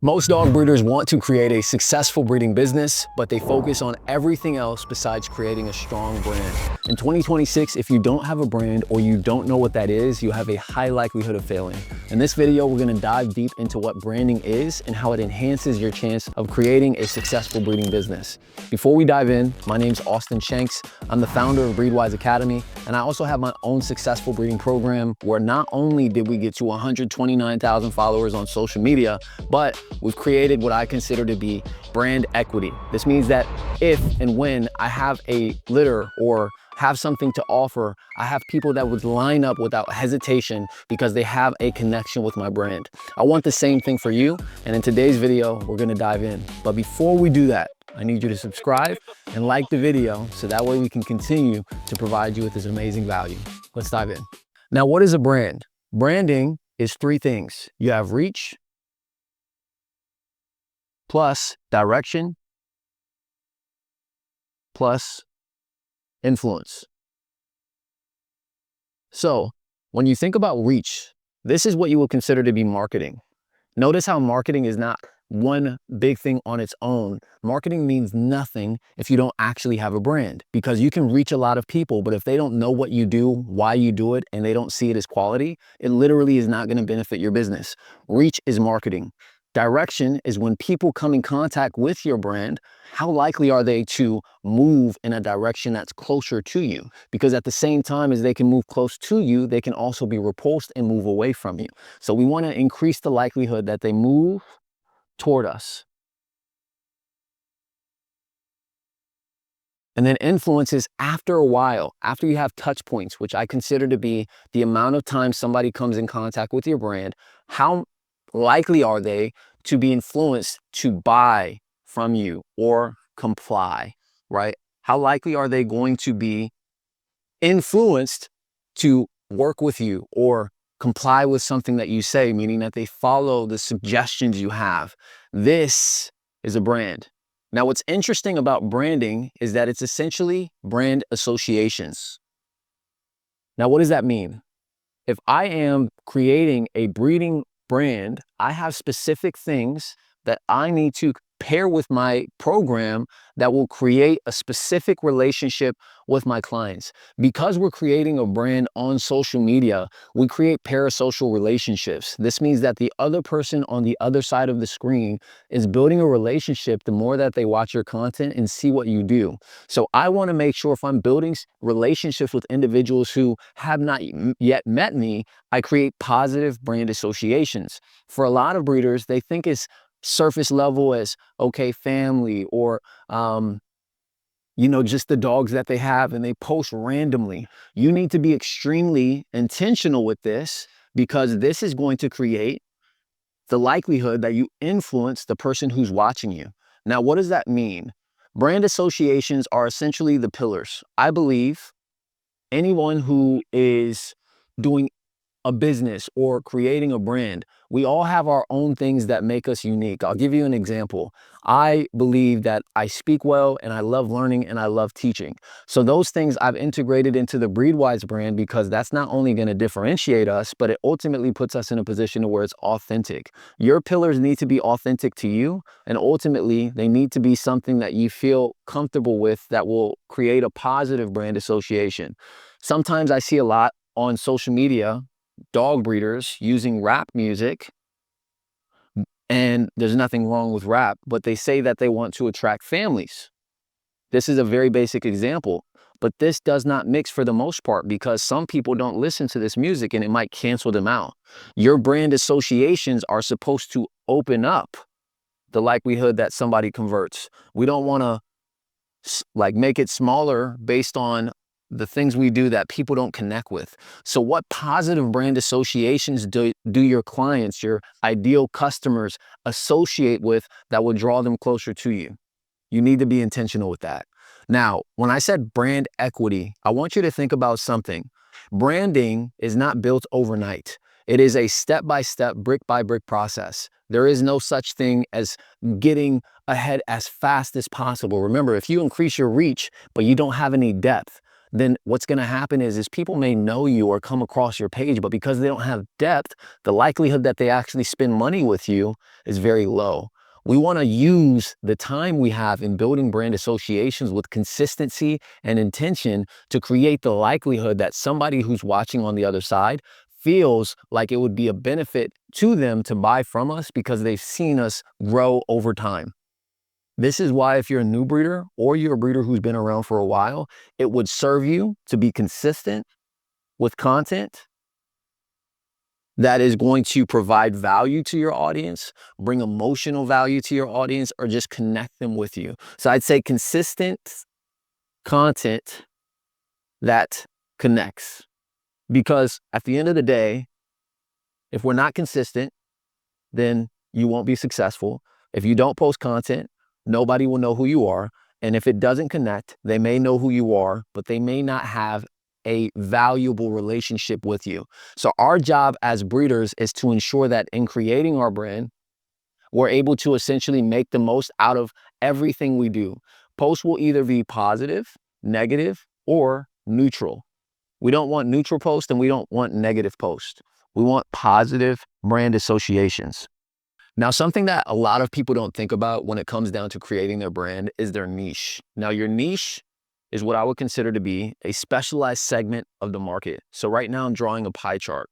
Most dog breeders want to create a successful breeding business, but they focus on everything else besides creating a strong brand. In 2026, if you don't have a brand or you don't know what that is, you have a high likelihood of failing. In this video, we're gonna dive deep into what branding is and how it enhances your chance of creating a successful breeding business. Before we dive in, my name's Austin Shanks. I'm the founder of Breedwise Academy, and I also have my own successful breeding program where not only did we get to 129,000 followers on social media, but we've created what I consider to be brand equity. This means that if and when I have a litter or have something to offer, I have people that would line up without hesitation because they have a connection with my brand. I want the same thing for you, and in today's video, we're gonna dive in. But before we do that, I need you to subscribe and like the video so that way we can continue to provide you with this amazing value. Let's dive in. Now, what is a brand? Branding is three things. You have reach, plus direction, plus influence. So when you think about reach, this is what you would consider to be marketing. Notice how marketing is not one big thing on its own. Marketing means nothing if you don't actually have a brand, because you can reach a lot of people, but if they don't know what you do, why you do it, and they don't see it as quality, it literally is not going to benefit your business. Reach is marketing. Direction is when people come in contact with your brand, how likely are they to move in a direction that's closer to you? Because at the same time as they can move close to you, they can also be repulsed and move away from you. So we want to increase the likelihood that they move toward us. And then influence is after a while, after you have touch points, which I consider to be the amount of time somebody comes in contact with your brand, how likely are they to be influenced to buy from you or comply, right? How likely are they going to be influenced to work with you or comply with something that you say, meaning that they follow the suggestions you have? This is a brand. Now, what's interesting about branding is that it's essentially brand associations. Now, what does that mean? If I am creating a breeding brand, I have specific things that I need to pair with my program that will create a specific relationship with my clients. Because we're creating a brand on social media, we create parasocial relationships. This means that the other person on the other side of the screen is building a relationship the more that they watch your content and see what you do. So I want to make sure if I'm building relationships with individuals who have not yet met me, I create positive brand associations. For a lot of breeders, they think it's surface level as, okay, family, or just the dogs that they have, and they post randomly. You need to be extremely intentional with this, because this is going to create the likelihood that you influence the person who's watching you. Now, what does that mean? Brand associations are essentially the pillars. I believe anyone who is doing a business or creating a brand, we all have our own things that make us unique. I'll give you an example. I believe that I speak well, and I love learning, and I love teaching. So those things I've integrated into the Breedwise brand, because that's not only going to differentiate us, but it ultimately puts us in a position where it's authentic. Your pillars need to be authentic to you, and ultimately they need to be something that you feel comfortable with, that will create a positive brand association. Sometimes I see a lot on social media dog breeders using rap music, and there's nothing wrong with rap, but they say that they want to attract families. This is a very basic example, but this does not mix for the most part, because some people don't listen to this music and it might cancel them out. Your brand associations are supposed to open up the likelihood that somebody converts. We don't want to make it smaller based on the things we do that people don't connect with. So what positive brand associations do your clients, your ideal customers, associate with that will draw them closer to you? You need to be intentional with that. Now, when I said brand equity, I want you to think about something. Branding is not built overnight. It is a step-by-step, brick-by-brick process. There is no such thing as getting ahead as fast as possible. Remember, if you increase your reach, but you don't have any depth, then what's going to happen is people may know you or come across your page, but because they don't have depth, the likelihood that they actually spend money with you is very low. We want to use the time we have in building brand associations with consistency and intention to create the likelihood that somebody who's watching on the other side feels like it would be a benefit to them to buy from us because they've seen us grow over time. This is why if you're a new breeder or you're a breeder who's been around for a while, it would serve you to be consistent with content that is going to provide value to your audience, bring emotional value to your audience, or just connect them with you. So I'd say consistent content that connects. Because at the end of the day, if we're not consistent, then you won't be successful. If you don't post content, nobody will know who you are. And if it doesn't connect, they may know who you are, but they may not have a valuable relationship with you. So our job as breeders is to ensure that in creating our brand, we're able to essentially make the most out of everything we do. Posts will either be positive, negative, or neutral. We don't want neutral posts and we don't want negative posts. We want positive brand associations. Now, something that a lot of people don't think about when it comes down to creating their brand is their niche. Now, your niche is what I would consider to be a specialized segment of the market. So right now I'm drawing a pie chart.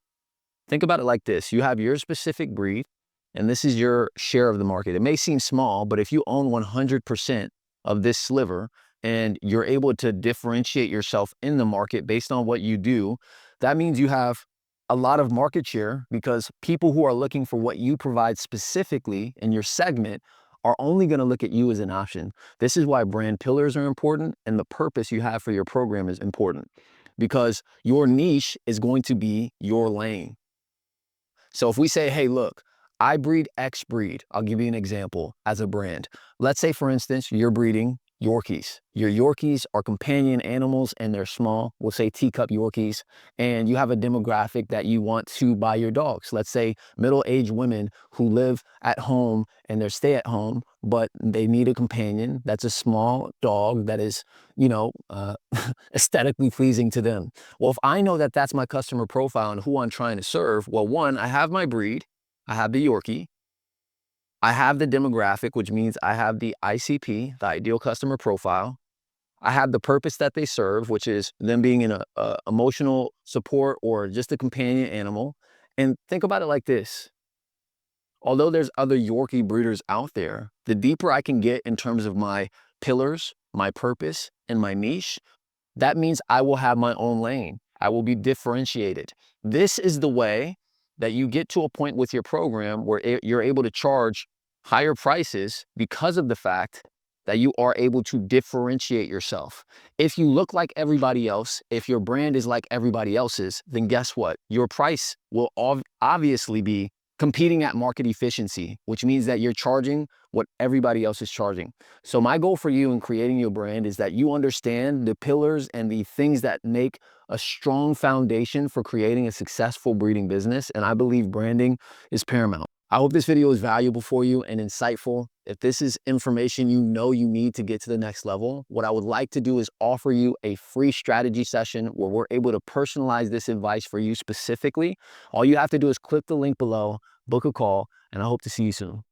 Think about it like this. You have your specific breed, and this is your share of the market. It may seem small, but if you own 100% of this sliver and you're able to differentiate yourself in the market based on what you do, that means you have a lot of market share because people who are looking for what you provide specifically in your segment are only going to look at you as an option. This is why brand pillars are important and the purpose you have for your program is important because your niche is going to be your lane. So if we say, hey, look, I breed X breed, I'll give you an example as a brand. Let's say, for instance, you're breeding Yorkies. Your Yorkies are companion animals and they're small. We'll say teacup Yorkies. And you have a demographic that you want to buy your dogs. Let's say middle-aged women who live at home and they're stay at home, but they need a companion that's a small dog that is, aesthetically pleasing to them. Well, if I know that that's my customer profile and who I'm trying to serve, well, one, I have my breed, I have the Yorkie, I have the demographic, which means I have the ICP, the ideal customer profile. I have the purpose that they serve, which is them being in a emotional support or just a companion animal. And think about it like this. Although there's other Yorkie breeders out there, the deeper I can get in terms of my pillars, my purpose, and my niche, that means I will have my own lane. I will be differentiated. This is the way that you get to a point with your program where you're able to charge higher prices because of the fact that you are able to differentiate yourself. If you look like everybody else, if your brand is like everybody else's, then guess what? Your price will obviously be competing at market efficiency, which means that you're charging what everybody else is charging. So my goal for you in creating your brand is that you understand the pillars and the things that make a strong foundation for creating a successful breeding business. And I believe branding is paramount. I hope this video is valuable for you and insightful. If this is information you know you need to get to the next level, what I would like to do is offer you a free strategy session where we're able to personalize this advice for you specifically. All you have to do is click the link below, book a call, and I hope to see you soon.